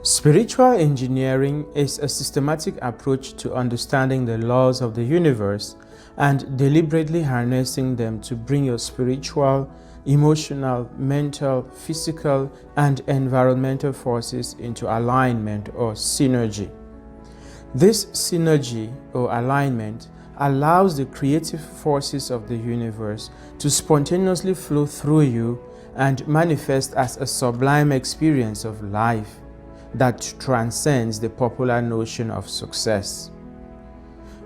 Spiritual engineering is a systematic approach to understanding the laws of the universe and deliberately harnessing them to bring your spiritual, emotional, mental, physical, and environmental forces into alignment or synergy. This synergy or alignment allows the creative forces of the universe to spontaneously flow through you and manifest as a sublime experience of life that transcends the popular notion of success.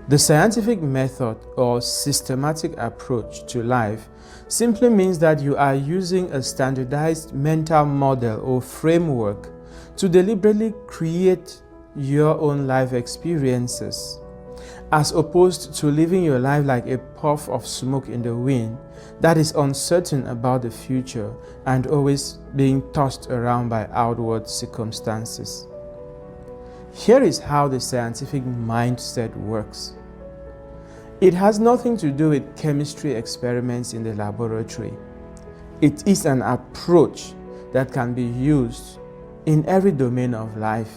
The scientific method or systematic approach to life simply means that you are using a standardized mental model or framework to deliberately create your own life experiences, as opposed to living your life like a puff of smoke in the wind that is uncertain about the future and always being tossed around by outward circumstances. Here is how the scientific mindset works. It has nothing to do with chemistry experiments in the laboratory. It is an approach that can be used in every domain of life.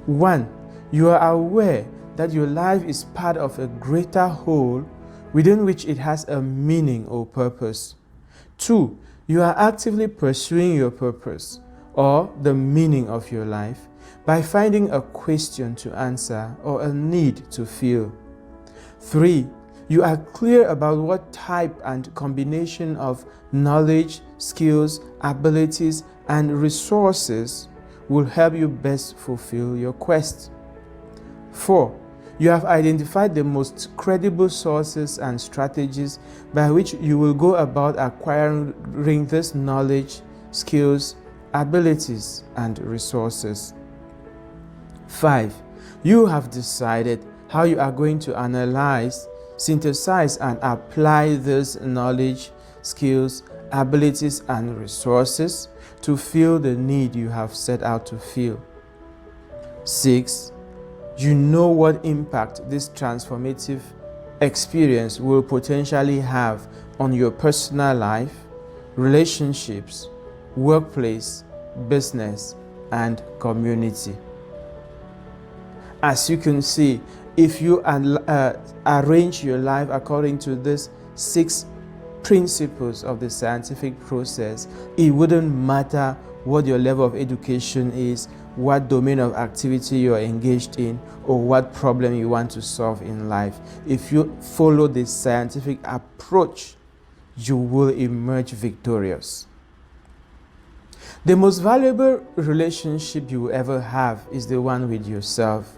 1. You are aware that your life is part of a greater whole within which it has a meaning or purpose. 2. You are actively pursuing your purpose or the meaning of your life by finding a question to answer or a need to feel. 3. You are clear about what type and combination of knowledge, skills, abilities, and resources will help you best fulfill your quest. 4. You have identified the most credible sources and strategies by which you will go about acquiring this knowledge, skills, abilities, and resources. 5. You have decided how you are going to analyze, synthesize, and apply this knowledge, skills, abilities, and resources to fill the need you have set out to fill. 6. You know what impact this transformative experience will potentially have on your personal life, relationships, workplace, business, and community. As you can see, if you arrange your life according to these 6 principles of the scientific process, it wouldn't matter what your level of education is, what domain of activity you are engaged in, or what problem you want to solve in life. If you follow this scientific approach, you will emerge victorious. The most valuable relationship you will ever have is the one with yourself.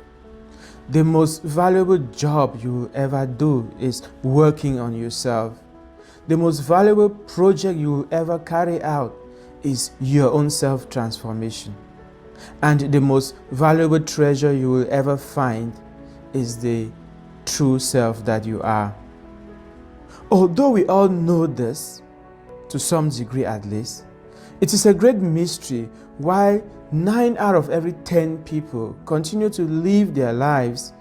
The most valuable job you will ever do is working on yourself. The most valuable project you will ever carry out is your own self-transformation. And the most valuable treasure you will ever find is the true self that you are. Although we all know this, to some degree at least, it is a great mystery why 9 out of every 10 people continue to live their lives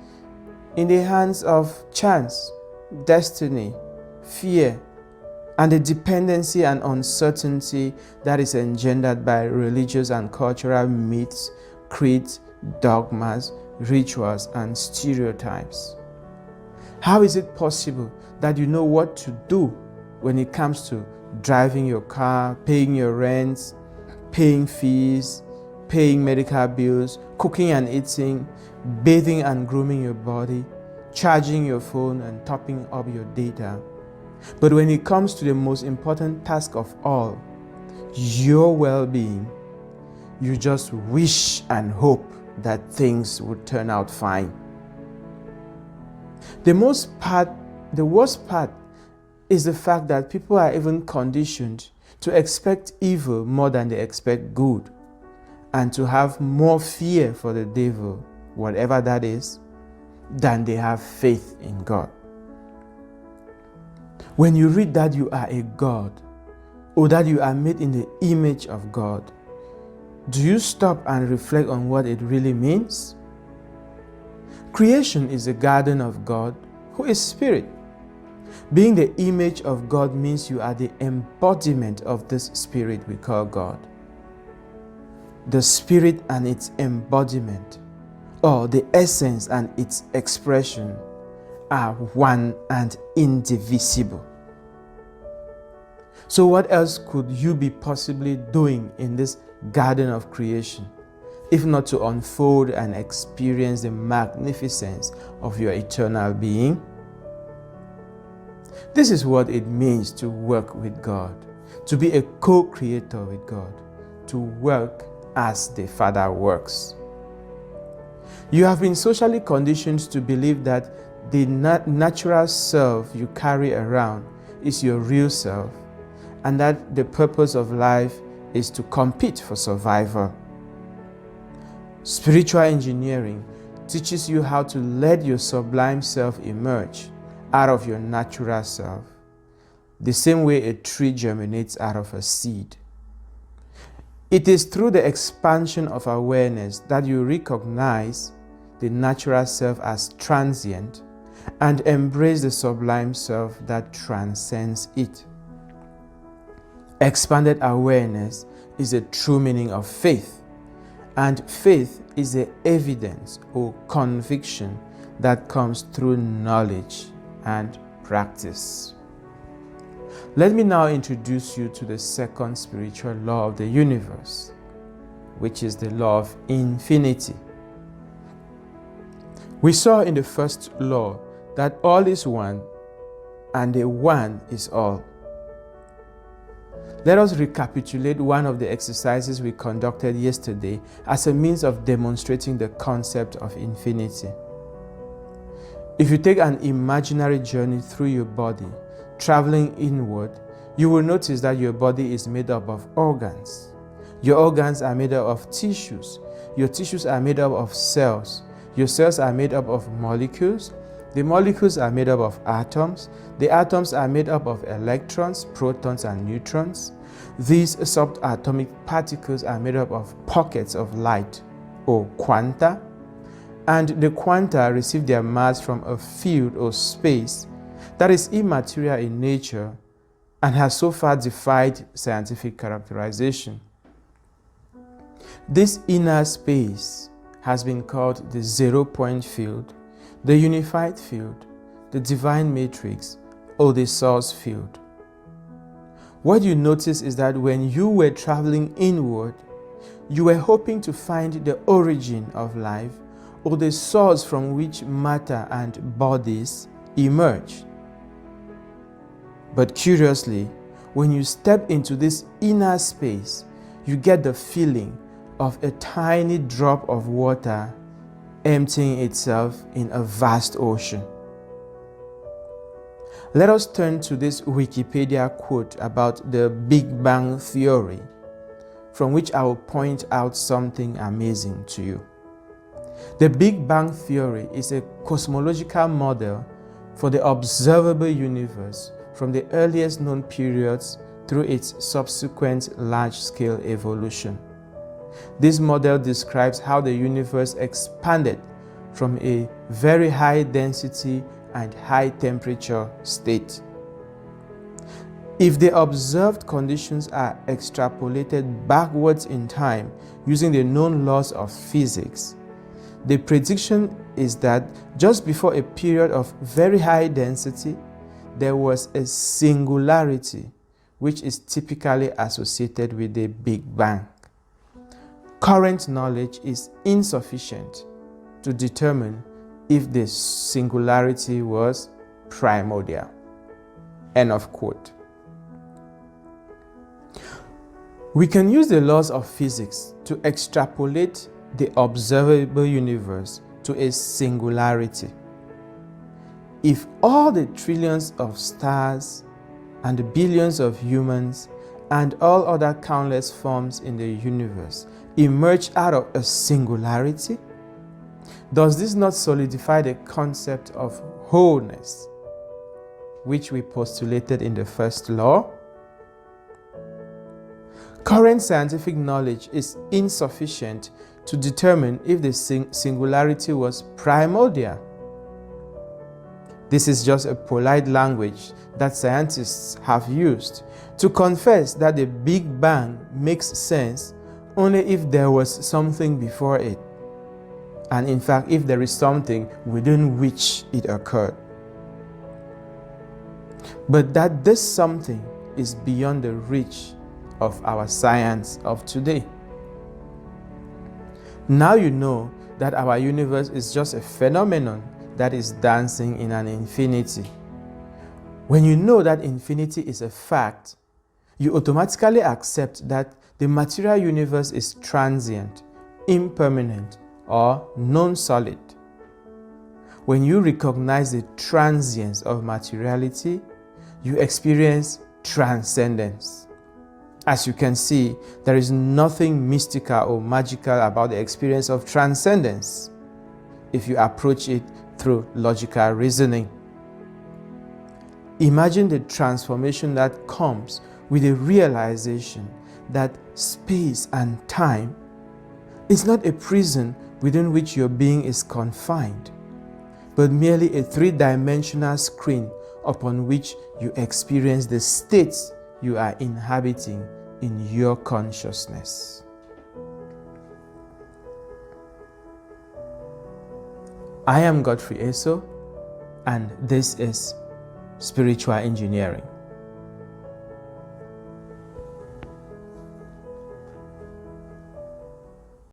in the hands of chance, destiny, fear, and the dependency and uncertainty that is engendered by religious and cultural myths, creeds, dogmas, rituals, and stereotypes. How is it possible that you know what to do when it comes to driving your car, paying your rent, paying fees, paying medical bills, cooking and eating, bathing and grooming your body, charging your phone and topping up your data? But when it comes to the most important task of all, your well-being, you just wish and hope that things would turn out fine. The worst part is the fact that people are even conditioned to expect evil more than they expect good, and to have more fear for the devil, whatever that is, than they have faith in God. When you read that you are a God, or that you are made in the image of God, do you stop and reflect on what it really means? Creation is a garden of God, who is spirit. Being the image of God means you are the embodiment of this spirit we call God. the spirit and its embodiment, or the essence and its expression, are one and indivisible. So what else could you be possibly doing in this garden of creation, if not to unfold and experience the magnificence of your eternal being? This is what it means to work with God, to be a co-creator with God, to work as the Father works. You have been socially conditioned to believe that the natural self you carry around is your real self, and that the purpose of life is to compete for survival. Spiritual engineering teaches you how to let your sublime self emerge out of your natural self, the same way a tree germinates out of a seed. It is through the expansion of awareness that you recognize the natural self as transient and embrace the sublime self that transcends it. Expanded awareness is the true meaning of faith, and faith is the evidence or conviction that comes through knowledge and practice. Let me now introduce you to the second spiritual law of the universe, which is the law of infinity. We saw in the first law that all is one and the one is all. Let us recapitulate one of the exercises we conducted yesterday as a means of demonstrating the concept of infinity. If you take an imaginary journey through your body, traveling inward, you will notice that your body is made up of organs. Your organs are made up of tissues. Your tissues are made up of cells. Your cells are made up of molecules. The molecules are made up of atoms. The atoms are made up of electrons, protons, and neutrons. These subatomic particles are made up of pockets of light, or quanta, and the quanta receive their mass from a field or space that is immaterial in nature and has so far defied scientific characterization. This inner space has been called the zero-point field, the unified field, the divine matrix, or the source field. What you notice is that when you were traveling inward, you were hoping to find the origin of life or the source from which matter and bodies emerge. But curiously, when you step into this inner space, you get the feeling of a tiny drop of water emptying itself in a vast ocean. Let us turn to this Wikipedia quote about the Big Bang Theory, from which I will point out something amazing to you. The Big Bang Theory is a cosmological model for the observable universe from the earliest known periods through its subsequent large-scale evolution. This model describes how the universe expanded from a very high density and high temperature state. If the observed conditions are extrapolated backwards in time using the known laws of physics, the prediction is that just before a period of very high density, there was a singularity, which is typically associated with the Big Bang. Current knowledge is insufficient to determine if the singularity was primordial. End of quote. We can use the laws of physics to extrapolate the observable universe to a singularity. If all the trillions of stars and the billions of humans and all other countless forms in the universe emerge out of a singularity, does this not solidify the concept of wholeness, which we postulated in the first law? Current scientific knowledge is insufficient to determine if the singularity was primordial. This is just a polite language that scientists have used to confess that the Big Bang makes sense only if there was something before it, and in fact, if there is something within which it occurred. But that this something is beyond the reach of our science of today. Now you know that our universe is just a phenomenon that is dancing in an infinity. When you know that infinity is a fact, you automatically accept that the material universe is transient, impermanent, or non-solid. When you recognize the transience of materiality, you experience transcendence. As you can see, there is nothing mystical or magical about the experience of transcendence if you approach it through logical reasoning. Imagine the transformation that comes with the realization that space and time is not a prison within which your being is confined, but merely a three-dimensional screen upon which you experience the states you are inhabiting in your consciousness. I am GodfreyEsoh, and this is Spiritual Engineering.